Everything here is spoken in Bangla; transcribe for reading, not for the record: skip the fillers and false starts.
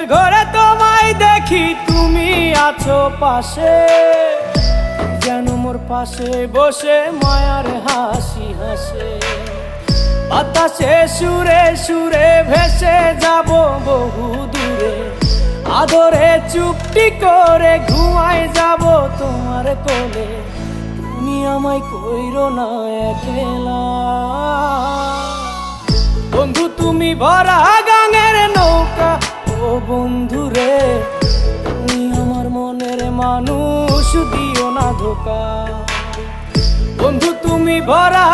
ঘুমের ঘরে তোমায় দেখি, তুমি আছো পাশে, যেন মোর পাশে বসে মায়ার হাসি হাসে। বাতাসে সুরে সুরে ভেসে যাব বহু দূরে, আদরে চুপটি করে ঘুমায় যাব তোমার কোলে। তুমি আমায় কইরো না একলা বন্ধু, তুমি ভরা গাঙের নৌকা। ও বন্ধু রে, তুমি আমার মনের মানুষ, দিও না ধোকা। বন্ধু তুমি ভরা